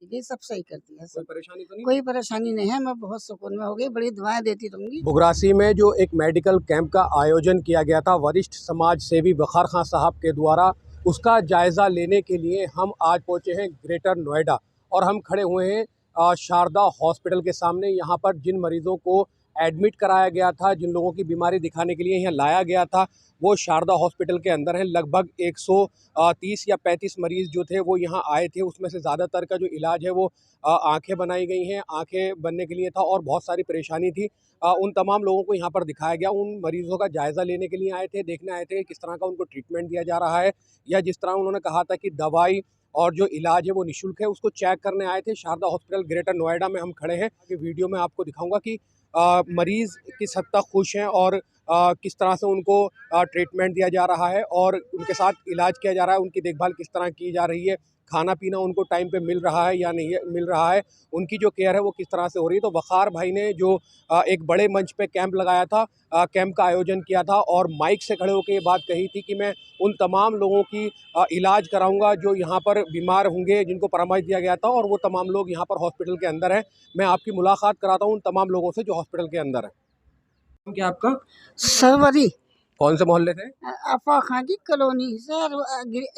ये सब सही करती है। कोई परेशानी तो नहीं? कोई परेशानी नहीं है, मैं बहुत सुकून में हो गई, बड़ी दुआएं देती रहूंगी। बुगरासी में जो एक मेडिकल कैंप का आयोजन किया गया था वरिष्ठ समाज सेवी वखार खां साहब के द्वारा, उसका जायज़ा लेने के लिए हम आज पहुंचे हैं ग्रेटर नोएडा और हम खड़े हुए हैं शारदा हॉस्पिटल के सामने। यहाँ पर जिन मरीज़ों को एडमिट कराया गया था, जिन लोगों की बीमारी दिखाने के लिए यहाँ लाया गया था, वो शारदा हॉस्पिटल के अंदर हैं। लगभग 130 या 35 मरीज़ जो थे वो यहाँ आए थे। उसमें से ज़्यादातर का जो इलाज है वो आँखें बनाई गई हैं, आँखें बनने के लिए था और बहुत सारी परेशानी थी। उन तमाम लोगों को यहाँ पर दिखाया गया। उन मरीज़ों का जायज़ा लेने के लिए आए थे, देखने आए थे किस तरह का उनको ट्रीटमेंट दिया जा रहा है, या जिस तरह उन्होंने कहा था कि दवाई और जो इलाज है वो निःशुल्क है, उसको चेक करने आए थे। शारदा हॉस्पिटल ग्रेटर नोएडा में हम खड़े हैं। कि वीडियो में आपको दिखाऊंगा कि मरीज़ किस हद तक खुश हैं और किस तरह से उनको ट्रीटमेंट दिया जा रहा है और उनके साथ इलाज किया जा रहा है, उनकी देखभाल किस तरह की जा रही है, खाना पीना उनको टाइम पे मिल रहा है या नहीं मिल रहा है, उनकी जो केयर है वो किस तरह से हो रही है। तो वखार भाई ने जो एक बड़े मंच पे कैंप लगाया था, कैंप का आयोजन किया था और माइक से खड़े होकर ये बात कही थी कि मैं उन तमाम लोगों की इलाज कराऊंगा जो यहाँ पर बीमार होंगे, जिनको परामर्श दिया गया था, और वो तमाम लोग यहाँ पर हॉस्पिटल के अंदर हैं। मैं आपकी मुलाकात कराता हूँ उन तमाम लोगों से जो हॉस्पिटल के अंदर है। क्या आपका? सरवरी कौन से मोहल्ले से? अफा खां की कॉलोनी से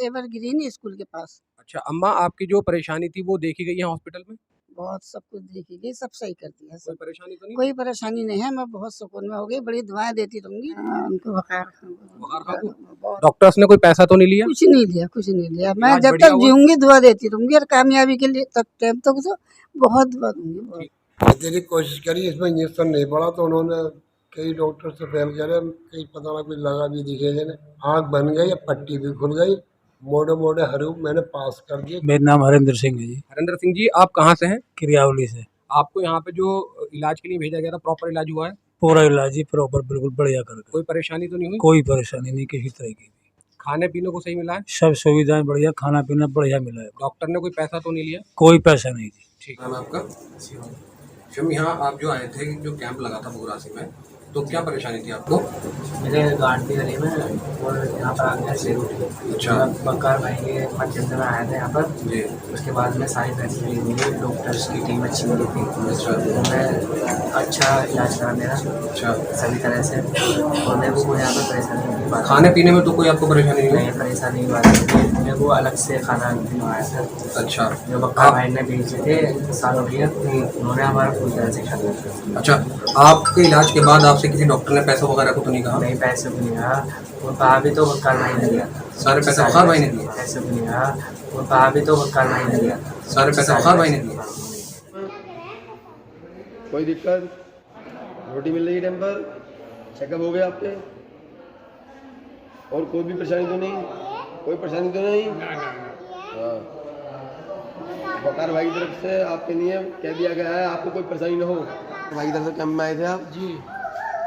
एवरग्रीन स्कूल के पास। अच्छा अम्मा, आपकी जो परेशानी थी वो देखी गई है हॉस्पिटल में? बहुत सब कुछ देखी गई, सब सही करती है। कोई परेशानी तो नहीं? कोई परेशानी नहीं है, मैं बहुत सुकून में हो गई, बड़ी दुआएं देती रहूंगी। उनको बुखार खां को डॉक्टर्स ने कोई पैसा तो नहीं लिया? कुछ नहीं लिया, कुछ नहीं लिया। मैं इलाज जब बढ़िया तक हुआ? जीऊंगी दुआ देती रहूंगी और कामयाबी के लिए तक टाइम तक तो बहुत दुआ दूंगी। तेरी कोशिश करी, इसमें इंजेक्शन नहीं पड़ा तो उन्होंने कई डॉक्टर से फेल करे, कई पता ना कुछ लगा भी दिखे ने, आँख बन गई, पट्टी भी खुल गई, मोड़े मोड़े हरूप मैंने पास कर दिए। मेरा नाम हरिंदर सिंह है जी। हरिंदर सिंह जी, आप कहाँ से हैं? क्रियावली से। आपको यहाँ पे जो इलाज के लिए भेजा गया था, प्रॉपर इलाज हुआ है? पूरा इलाज ही प्रॉपर बिल्कुल बढ़िया कर। कोई परेशानी तो नहीं हुई? कोई परेशानी नहीं किसी तरह की। खाने पीने को सही मिला है? सब सुविधाएं बढ़िया, खाना पीना बढ़िया मिला है। डॉक्टर ने कोई पैसा तो नहीं लिया? कोई पैसा नहीं जी। ठीक है। आपका शिवम, यहाँ आप जो आए थे, जो कैंप लगा था बुगरासी में, तो क्या परेशानी थी आपको? मेरे गांधी गली में और यहाँ पर आ गया शेर उठ गया। अच्छा। बकार भाई के मध्यम में आए थे यहाँ पर जी। उसके बाद में सारी फैसिलिटी मिली, डॉक्टर्स की टीम अच्छी मिली थी। अच्छा। मैं अच्छा इलाज करा मेरा। अच्छा। सभी तरह से, और मेरे को यहाँ पर परेशानी नहीं हुई। खाने पीने में तो कोई आपको परेशानी नहीं नहीं, परेशानी नहीं हुई। मेरे को अलग से खाना बनवाया था। अच्छा। जो बकार भाई ने भेजे थे सालों के, उन्होंने हमारा पूरी तरह से ख्याल रखा। अच्छा, आपके इलाज के बाद आपसे किसी डॉक्टर ने पैसा वगैरह को तो नहीं कहा? नहीं, पैसे भी नहीं कहा, वो कहा भी तो बकार भाई ने दिया। सारे पैसे बखार भाई ने दिए? पैसे भी नहीं कहा, वो कहा भी तो बकार भाई ने दिया। सारे पैसे बखार भाई ने दिए? कोई दिक्कत? रोटी मिल रही है टाइम पर? चेकअप हो गया आपके? और कोई भी परेशानी तो नहीं? कोई परेशानी तो नहीं? हाँ, बकार भाई की तरफ से आपके लिए कह दिया गया है आपको कोई परेशानी ना हो। भाई की तरफ से कैंप में आए थे आप जी?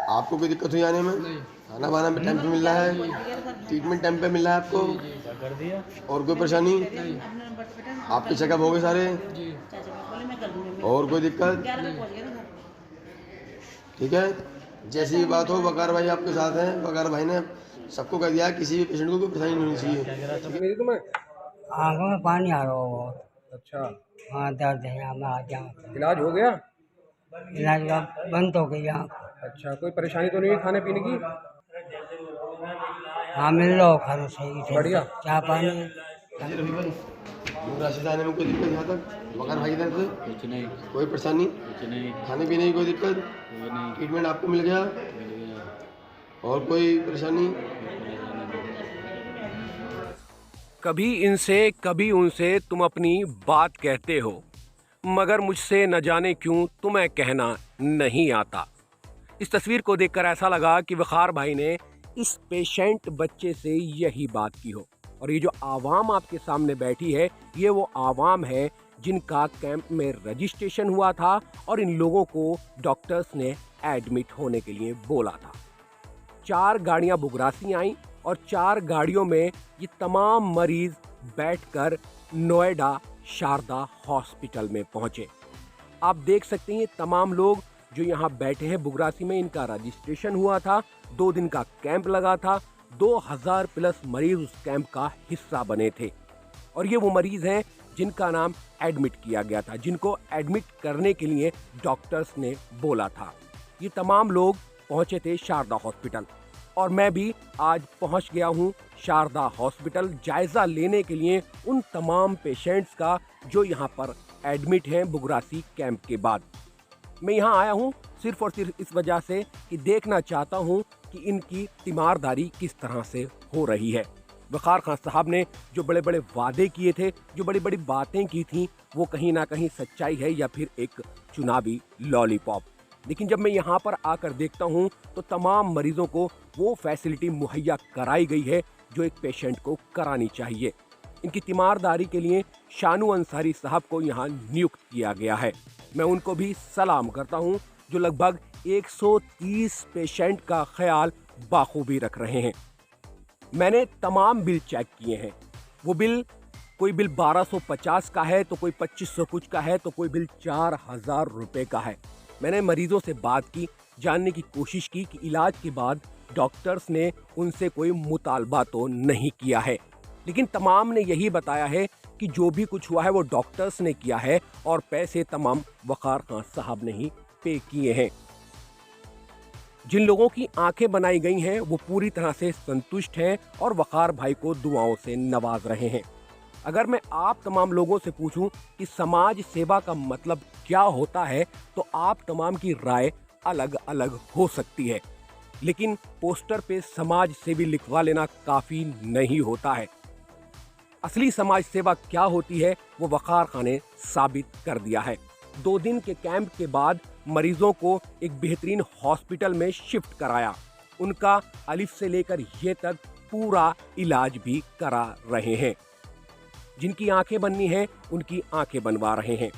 आपको कोई दिक्कत हुई आने में? नहीं। खाना वाना में टाइम पे मिल रहा है? ट्रीटमेंट टाइम पे मिल रहा है आपको? कर दिया। और कोई परेशानी? नहीं। आपके चेकअप हो गए सारे जी? और कोई दिक्कत? ठीक है, जैसी भी बात हो, बकार भाई आपके साथ हैं। बकार भाई ने सबको कह दिया किसी भी पेशेंट को कोई परेशानी नहीं होनी चाहिए। आँखों में पानी आ रहा हो। अच्छा, हाँ, दर्द है यहाँ में, आ जाओ। इलाज हो गया? इलाज का बंद हो गई आँख। अच्छा, कोई परेशानी तो नहीं हुई खाने पीने की? हाँ, मिल रहा हो खाना सही से, बढ़िया। चाय पानी। राशि आने में कोई दिक्कत यहाँ तक बकार भाई की तरफ से? कुछ नहीं। कोई परेशानी? कुछ नहीं। खाने पीने की कोई दिक्कत? नहीं। ट्रीटमेंट आपको मिल गया? और कोई परेशानी? कभी इनसे कभी उनसे तुम अपनी बात कहते हो, मगर मुझसे न जाने क्यों तुम्हें कहना नहीं आता। इस तस्वीर को देखकर ऐसा लगा कि वखार भाई ने इस पेशेंट बच्चे से यही बात की हो। और ये जो आवाम आपके सामने बैठी है, ये वो आवाम है जिनका कैंप में रजिस्ट्रेशन हुआ था और इन लोगों को डॉक्टर्स ने एडमिट होने के लिए बोला था। 4 गाड़ियां बुगरासी आईं और 4 गाड़ियों में ये तमाम मरीज बैठकर नोएडा शारदा हॉस्पिटल में पहुंचे। आप देख सकते हैं ये तमाम लोग जो यहाँ बैठे हैं बुगरासी में, इनका रजिस्ट्रेशन हुआ था, 2 दिन का कैंप लगा था, 2000 प्लस मरीज उस कैंप का हिस्सा बने थे। और ये वो मरीज हैं जिनका नाम एडमिट किया गया था, जिनको एडमिट करने के लिए डॉक्टर्स ने बोला था। ये तमाम लोग पहुंचे थे शारदा हॉस्पिटल और मैं भी आज पहुंच गया हूं शारदा हॉस्पिटल जायजा लेने के लिए उन तमाम पेशेंट्स का जो यहां पर एडमिट हैं बुगरासी कैंप के बाद। मैं यहां आया हूं सिर्फ और सिर्फ इस वजह से कि देखना चाहता हूं कि इनकी तीमारदारी किस तरह से हो रही है। वक़ार खान साहब ने जो बड़े बड़े वादे किए थे, जो बड़ी बड़ी बातें की थी, वो कहीं ना कहीं सच्चाई है या फिर एक चुनावी लॉलीपॉप। लेकिन जब मैं यहाँ पर आकर देखता हूँ तो तमाम मरीजों को वो फैसिलिटी मुहैया कराई गई है जो एक पेशेंट को करानी चाहिए। इनकी तीमारदारी के लिए शानू अंसारी साहब को यहाँ नियुक्त किया गया है। मैं उनको भी सलाम करता हूँ जो लगभग 130 पेशेंट का ख्याल बाखूबी रख रहे हैं। मैंने तमाम बिल चेक किए हैं। वो बिल, कोई बिल 1250 का है तो कोई 2500 कुछ का है तो कोई बिल 4000 रुपए का है। मैंने मरीजों से बात की, जानने की कोशिश की कि इलाज के बाद डॉक्टर्स ने उनसे कोई मुतालबा तो नहीं किया है, लेकिन तमाम ने यही बताया है कि जो भी कुछ हुआ है वो डॉक्टर्स ने किया है और पैसे तमाम वक़ार खान साहब ने ही पे किए हैं। जिन लोगों की आंखें बनाई गई हैं वो पूरी तरह से संतुष्ट हैं और वक़ार भाई को दुआओं से नवाज रहे हैं। अगर मैं आप तमाम लोगों से पूछूं कि समाज सेवा का मतलब क्या होता है तो आप तमाम की राय अलग अलग हो सकती है, लेकिन पोस्टर पे समाज सेवी लिखवा लेना काफ़ी नहीं होता है। असली समाज सेवा क्या होती है वो वक़ार खान ने साबित कर दिया है। 2 दिन के कैंप के बाद मरीजों को एक बेहतरीन हॉस्पिटल में शिफ्ट कराया। उनका अलिफ से लेकर ये तक पूरा इलाज भी करा रहे हैं। जिनकी आंखें बननी हैं उनकी आंखें बनवा रहे हैं।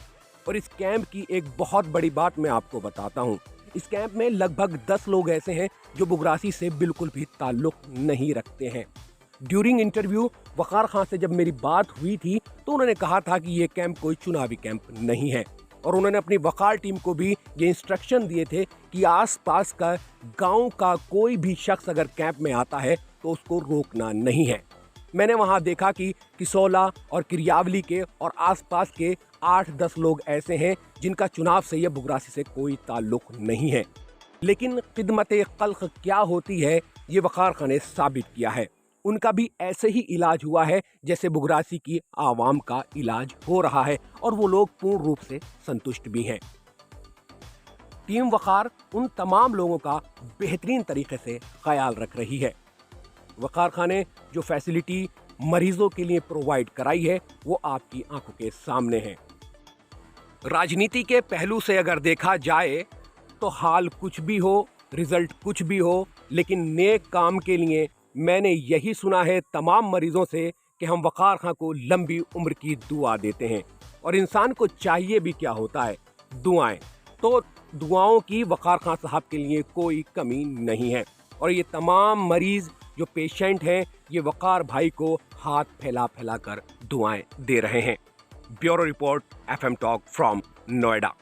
और इस कैंप की एक बहुत बड़ी बात मैं आपको बताता हूँ। इस कैंप में लगभग 10 लोग ऐसे हैं जो बुगरासी से बिल्कुल भी ताल्लुक नहीं रखते हैं। ड्यूरिंग इंटरव्यू वक़ार खान से जब मेरी बात हुई थी तो उन्होंने कहा था कि ये कैंप कोई चुनावी कैंप नहीं है और उन्होंने अपनी वक़ार टीम को भी ये इंस्ट्रक्शन दिए थे कि आसपास का गांव का कोई भी शख्स अगर कैंप में आता है तो उसको रोकना नहीं है। मैंने वहां देखा कि किसौला और किरियावली के और आसपास के 8-10 लोग ऐसे हैं जिनका चुनाव से या बुगरासी से कोई ताल्लुक नहीं है, लेकिन खिदमत खल्क क्या होती है ये वक़ार खान ने साबित किया है। उनका भी ऐसे ही इलाज हुआ है जैसे बुगरासी की आवाम का इलाज हो रहा है और वो लोग पूर्ण रूप से संतुष्ट भी हैं। टीम वक़ार उन तमाम लोगों का बेहतरीन तरीके से ख्याल रख रही है। वक़ार खान ने जो फैसिलिटी मरीजों के लिए प्रोवाइड कराई है वो आपकी आंखों के सामने है। राजनीति के पहलू से अगर देखा जाए तो हाल कुछ भी हो, रिजल्ट कुछ भी हो, लेकिन नेक काम के लिए मैंने यही सुना है तमाम मरीजों से कि हम वक़ार खान को लंबी उम्र की दुआ देते हैं। और इंसान को चाहिए भी क्या होता है, दुआएं। तो दुआओं की वक़ार खान साहब के लिए कोई कमी नहीं है। और ये तमाम मरीज जो पेशेंट हैं ये वक़ार भाई को हाथ फैला फैला कर दुआएं दे रहे हैं। Bureau report FM talk from Noida.